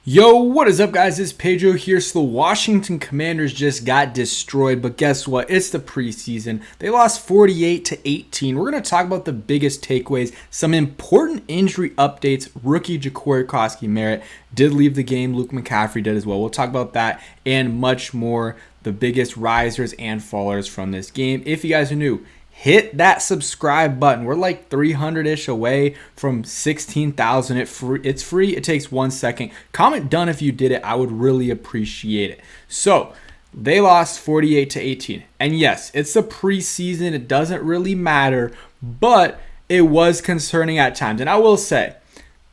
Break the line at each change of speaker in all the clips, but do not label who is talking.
Yo, what is up, guys? It's Pedro here. So the Washington Commanders just got destroyed, but guess what? It's the preseason. They lost 48-18. We're going to talk about the biggest takeaways, some important injury updates. Rookie Jaylen Lane did leave the game. Luke McCaffrey did as well. We'll talk about that and much more. The biggest risers and fallers from this game. If you guys are new, hit that subscribe button. We're like 300-ish away from 16,000. It's free. It takes 1 second. Comment done if you did it. I would really appreciate it. So they lost 48-18. And yes, it's the preseason. It doesn't really matter, but it was concerning at times. And I will say,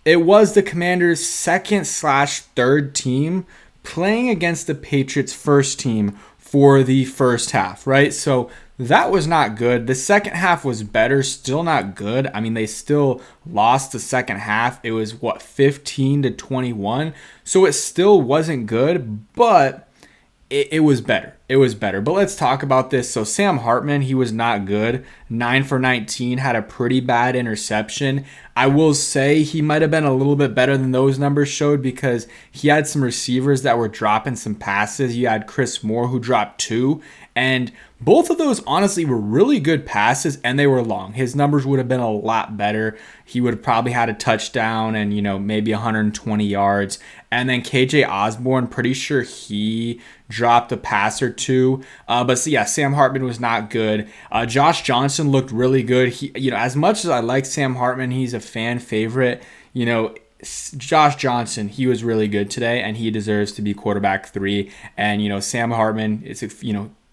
it was the Commanders' second/third team playing against the Patriots' first team for the first half, right? So that was not good. The second half was better, still not good. I mean, they still lost the second half. It was 15-21. So it still wasn't good, but it was better. It was better. But let's talk about this. So Sam Hartman, he was not good. 9 for 19, had a pretty bad interception. I will say he might have been a little bit better than those numbers showed because he had some receivers that were dropping some passes. You had Chris Moore who dropped 2. And both of those honestly were really good passes and they were long. His numbers would have been a lot better. He would have probably had a touchdown and, maybe 120 yards. And then KJ Osborne, pretty sure he dropped a pass or 2. But so yeah, Sam Hartman was not good. Josh Johnson looked really good. He, as much as I like Sam Hartman, he's a fan favorite. Josh Johnson, he was really good today and he deserves to be quarterback 3. And, Sam Hartman, it's a,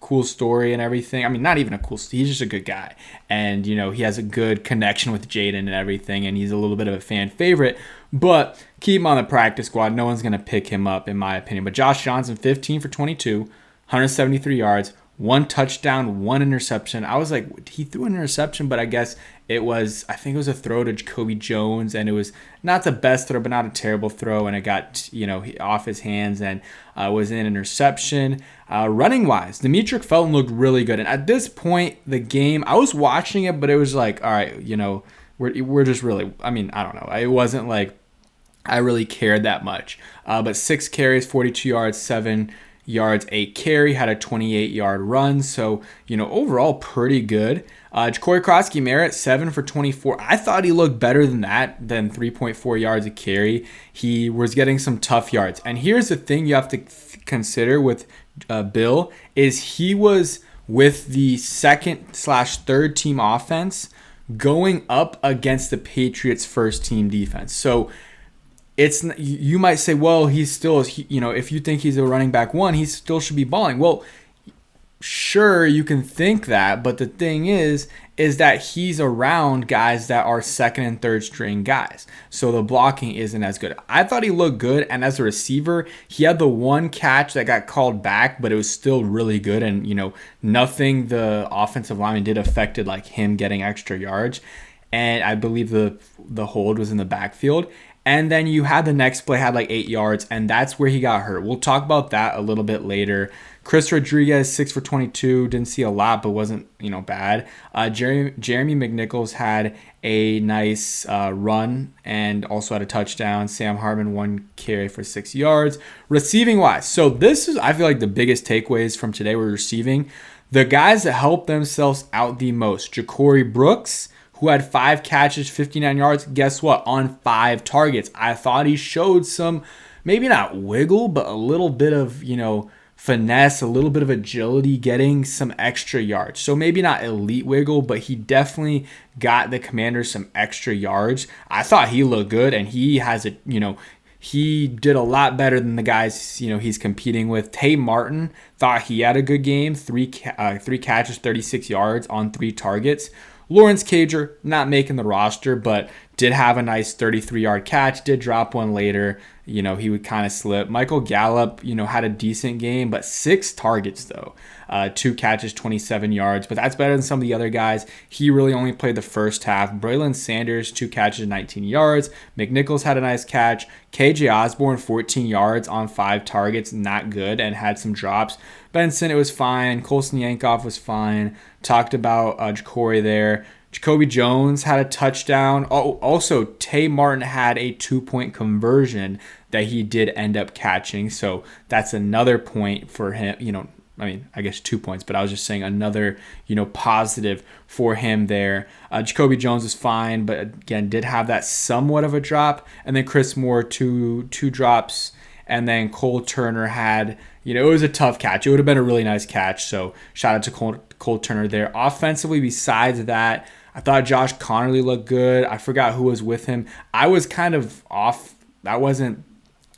cool story and everything. I mean, not even a cool story. He's just a good guy. And, he has a good connection with Jaden and everything. And he's a little bit of a fan favorite. But keep him on the practice squad. No one's going to pick him up, in my opinion. But Josh Johnson, 15 for 22, 173 yards, 1 touchdown, 1 interception. I was like, he threw an interception, but I guess I think it was a throw to Jacoby Jones, and it was not the best throw, but not a terrible throw, and it got, off his hands and was an interception. Running-wise, Demetric Felton looked really good, and at this point, the game, I was watching it, but it was like, all right, we're just really, I don't know. It wasn't like I really cared that much. But 6 carries, 42 yards, 7 yards, 8 carry, had a 28-yard run. So, overall pretty good. Jaylen 7 for 24. I thought he looked better than that, than 3.4 yards a carry. He was getting some tough yards. And here's the thing you have to consider with Bill is he was with the second/third team offense going up against the Patriots' first team defense. So you might say, well, he's still, if you think he's a running back 1, he still should be balling. Well, sure, you can think that, but the thing is that he's around guys that are second and third string guys. So the blocking isn't as good. I thought he looked good, and as a receiver, he had the 1 catch that got called back, but it was still really good, and nothing the offensive lineman did affected like him getting extra yards. And I believe the hold was in the backfield. And then you had the next play had like 8 yards, and that's where he got hurt. We'll talk about that a little bit later. Chris Rodriguez, 6 for 22, didn't see a lot, but wasn't bad. Jeremy McNichols had a nice run and also had a touchdown. Sam Hartman, 1 carry for 6 yards. Receiving wise, so this is I feel like the biggest takeaways from today were receiving. The guys that helped themselves out the most: Ja'Cory Brooks, who had 5 catches, 59 yards. Guess what? On 5 targets. I thought he showed some, maybe not wiggle, but a little bit of, finesse, a little bit of agility, getting some extra yards. So maybe not elite wiggle, but he definitely got the Commanders some extra yards. I thought he looked good, and he has he did a lot better than the guys, he's competing with. Tay Martin, thought he had a good game. 3 catches, 36 yards on 3 targets. Lawrence Cager, not making the roster, but did have a nice 33-yard catch, did drop one later. He would kind of slip. Michael Gallup, had a decent game, but 6 targets, though. 2 catches, 27 yards, but that's better than some of the other guys. He really only played the first half. Braylon Sanders, 2 catches, 19 yards. McNichols had a nice catch. KJ Osborne, 14 yards on 5 targets, not good, and had some drops. Benson, it was fine. Colson Yankoff was fine. Talked about Ja'Cory there. Jacoby Jones had a touchdown. Oh, also, Tay Martin had a 2-point conversion that he did end up catching. So that's another point for him. I guess 2 points, but I was just saying another, positive for him there. Jacoby Jones was fine, but again, did have that somewhat of a drop. And then Chris Moore, two drops. And then Cole Turner had, it was a tough catch. It would have been a really nice catch. So shout out to Cole Turner there. Offensively, besides that, I thought Josh Connerly looked good. I forgot who was with him. I was kind of off. I was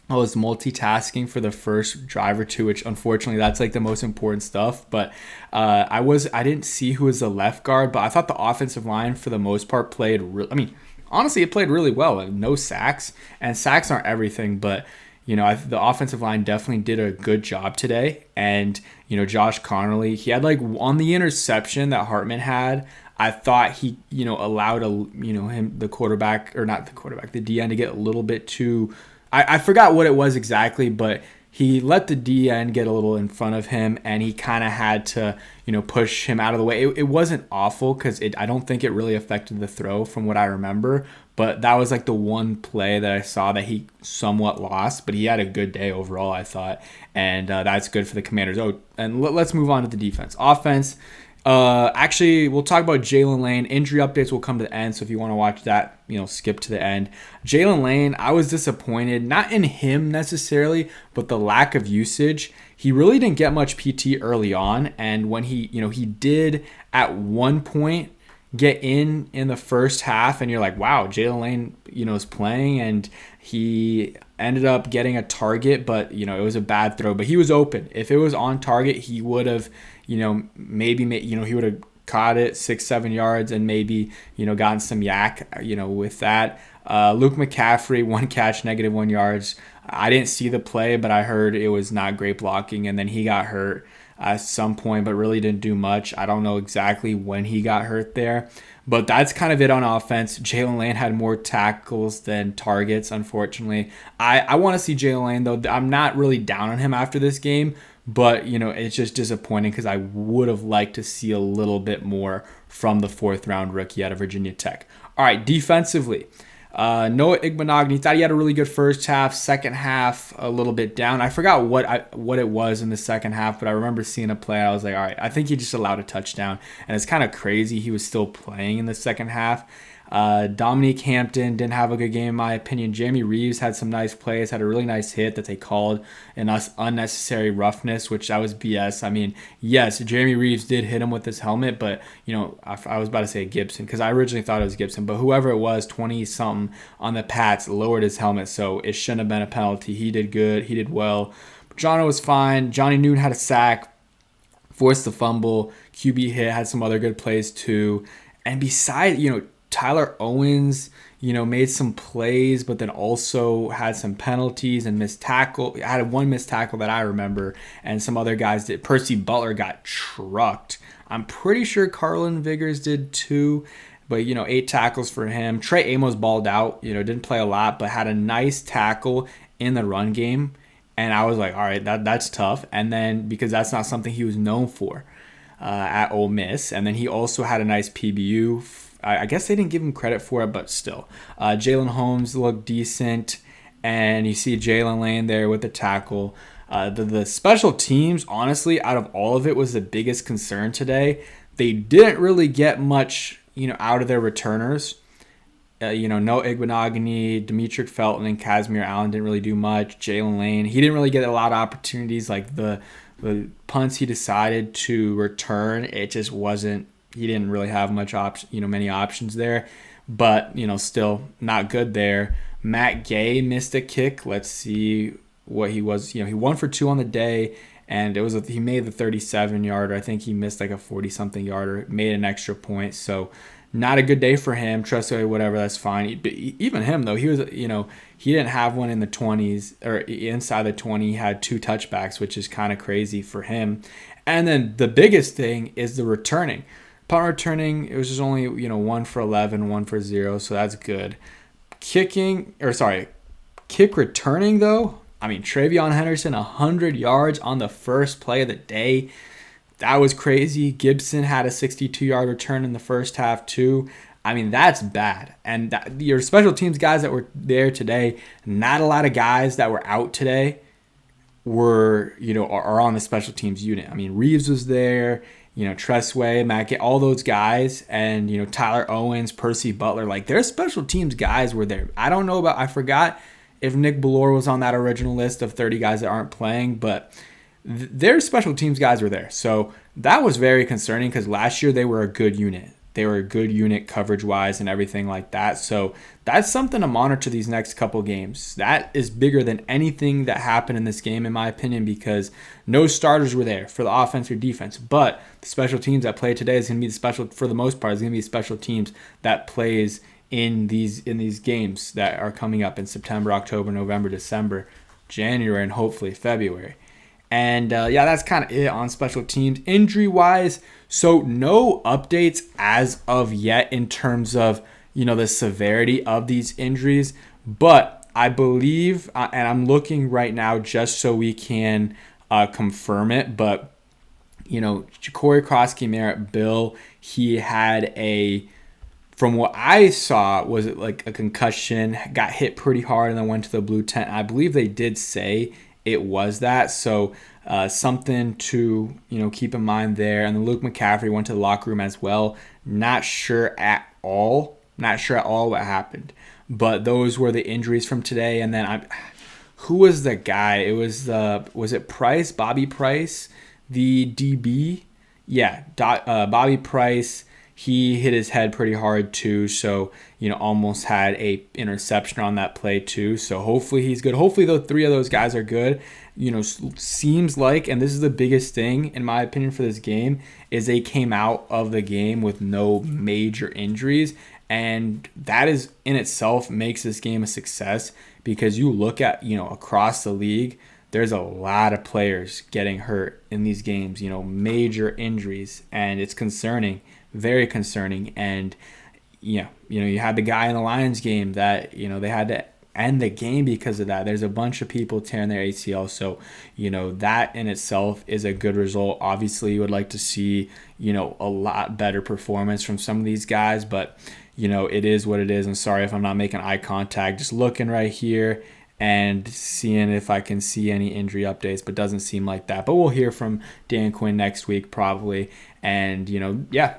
multitasking for the first drive or two, which unfortunately that's like the most important stuff. But I didn't see who was the left guard, but I thought the offensive line for the most part played. Honestly, it played really well. Like, no sacks, and sacks aren't everything, but the offensive line definitely did a good job today. And Josh Connerly, he had on the interception that Hartman had. I thought he allowed the quarterback, or not the quarterback, the DN to get a little bit too. I forgot what it was exactly, but he let the DN get a little in front of him, and he kind of had to, push him out of the way. It wasn't awful because I don't think it really affected the throw from what I remember, but that was the one play that I saw that he somewhat lost, but he had a good day overall, I thought, and that's good for the Commanders. Oh, and let's move on to the defense. Offense. Actually, we'll talk about Jaylen Lane. Injury updates will come to the end, so if you want to watch that, skip to the end. Jaylen Lane, I was disappointed, not in him necessarily, but the lack of usage. He really didn't get much PT early on, and when he did at one point get in the first half, and you're like, wow, Jaylen Lane, is playing, and he ended up getting a target, but it was a bad throw. But he was open. If it was on target, he would have, maybe he would have caught it 6-7 yards and maybe gotten some yak, with that. Luke McCaffrey, 1 catch, -1 yards. I didn't see the play, but I heard it was not great blocking, and then he got hurt at some point, but really didn't do much. I don't know exactly when he got hurt there, but that's kind of it on offense. Jaylen Lane had more tackles than targets, unfortunately. I want to see Jaylen Lane, though. I'm not really down on him after this game, but it's just disappointing because I would have liked to see a little bit more from the 4th-round rookie out of Virginia Tech. All right, defensively. Noah Igbenogany, thought he had a really good first half. Second half, a little bit down. I forgot what it was in the second half, but I remember seeing a play. I was like, all right, I think he just allowed a touchdown. And it's kind of crazy he was still playing in the second half. Dominique Hampton didn't have a good game in my opinion. Jeremy Reeves had some nice plays, had a really nice hit that they called an unnecessary roughness, which that was BS. I mean, yes, Jeremy Reeves did hit him with his helmet, but I was about to say Gibson because I originally thought it was Gibson, but whoever it was, 20-something on the Pats, lowered his helmet, so it shouldn't have been a penalty. He did good. He did well. Jono was fine. Johnny Noon had a sack, forced the fumble. QB hit, had some other good plays too. And besides, Tyler Owens, made some plays, but then also had some penalties and missed tackle. I had one missed tackle that I remember, and some other guys did. Percy Butler got trucked. I'm pretty sure Carlin Vigors did too, but 8 tackles for him. Trey Amos balled out. Didn't play a lot, but had a nice tackle in the run game, and I was like, all right, that's tough. And then because that's not something he was known for at Ole Miss, and then he also had a nice PBU. I guess they didn't give him credit for it, but still. Jalen Holmes looked decent, and you see Jaylen Lane there with the tackle. The special teams, honestly, out of all of it, was the biggest concern today. They didn't really get much, out of their returners. No Igbenogany, Demetric Felton, and Casimir Allen didn't really do much. Jaylen Lane, he didn't really get a lot of opportunities. Like the punts he decided to return, it just wasn't. He didn't really have many options there, but still not good there. Matt Gay missed a kick. Let's see what he was. He 1 for 2 on the day, and he made the 37-yarder. I think he missed a 40-something yarder. Made an extra point, so not a good day for him. Trustworthy, whatever, that's fine. But even him though, he was he didn't have one in the 20s or inside the 20. He had 2 touchbacks, which is kind of crazy for him. And then the biggest thing is the returning. Punt returning, it was just only 1 for 11, 1 for 0, so that's good. Kick returning though. I mean, Travion Henderson 100 yards on the first play of the day. That was crazy. Gibson had a 62-yard return in the first half too. I mean, that's bad. And your special teams guys that were there today, not a lot of guys that were out today were, are on the special teams unit. I mean, Reeves was there, Tressway, Matt, all those guys, and, Tyler Owens, Percy Butler. Like, their special teams guys were there. I forgot if Nick Ballore was on that original list of 30 guys that aren't playing, but their special teams guys were there. So that was very concerning because last year they were a good unit. They were a good unit coverage-wise and everything like that. So that's something to monitor these next couple games. That is bigger than anything that happened in this game, in my opinion, because no starters were there for the offense or defense. But the special teams that play today is going to be for the most part, is going to be special teams that plays in these games that are coming up in September, October, November, December, January, and hopefully February. And that's kind of it on special teams. Injury-wise, so no updates as of yet in terms of, the severity of these injuries. But I believe, and I'm looking right now just so we can confirm it, but, Corey Krosky-Merritt, Bill, he had from what I saw, was it like a concussion, got hit pretty hard and then went to the blue tent. I believe they did say it was that. So something to keep in mind there. And then Luke McCaffrey went to the locker room as well. Not sure at all what happened. But those were the injuries from today. And then who was the guy? It was it Price, Bobby Price, the DB? Yeah, Bobby Price. He hit his head pretty hard too, so almost had a interception on that play too. So hopefully he's good. Hopefully the three of those guys are good. Seems like, and this is the biggest thing in my opinion for this game, is they came out of the game with no major injuries, and that is in itself makes this game a success because you look at across the league. There's a lot of players getting hurt in these games, major injuries, and it's concerning. Very concerning. And you had the guy in the Lions game that they had to end the game because of that. There's a bunch of people tearing their ACL, so that in itself is a good result. Obviously you would like to see a lot better performance from some of these guys, but it is what it is. I'm sorry if I'm not making eye contact, just looking right here and seeing if I can see any injury updates, but doesn't seem like that. But we'll hear from Dan Quinn next week probably. And,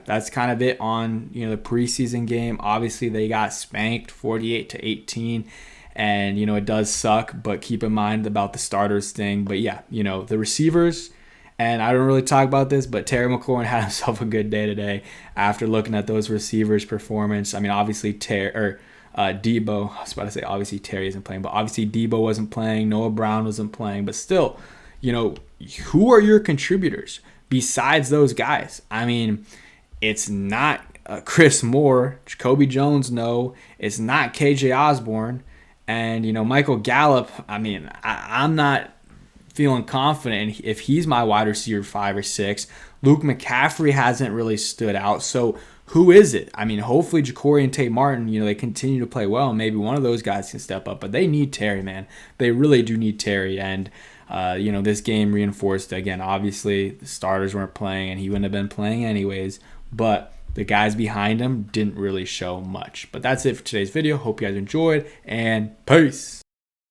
that's kind of it on, the preseason game. Obviously, they got spanked 48-18. And, it does suck, but keep in mind about the starters thing. But, the receivers, and I don't really talk about this, but Terry McLaurin had himself a good day today after looking at those receivers' performance. I mean, obviously, Debo, I was about to say obviously Terry isn't playing, but obviously Debo wasn't playing, Noah Brown wasn't playing, but still, who are your contributors besides those guys? I mean, it's not Chris Moore, Jacoby Jones, no, it's not KJ Osborne, and Michael Gallup. I mean, I'm not feeling confident if he's my wide receiver 5 or 6. Luke McCaffrey hasn't really stood out, so who is it? I mean, hopefully Ja'Cory and Tate Martin, they continue to play well, and maybe one of those guys can step up. But they need Terry, man. They really do need Terry. And, this game reinforced, again, obviously the starters weren't playing, and he wouldn't have been playing anyways. But the guys behind him didn't really show much. But that's it for today's video. Hope you guys enjoyed, and peace.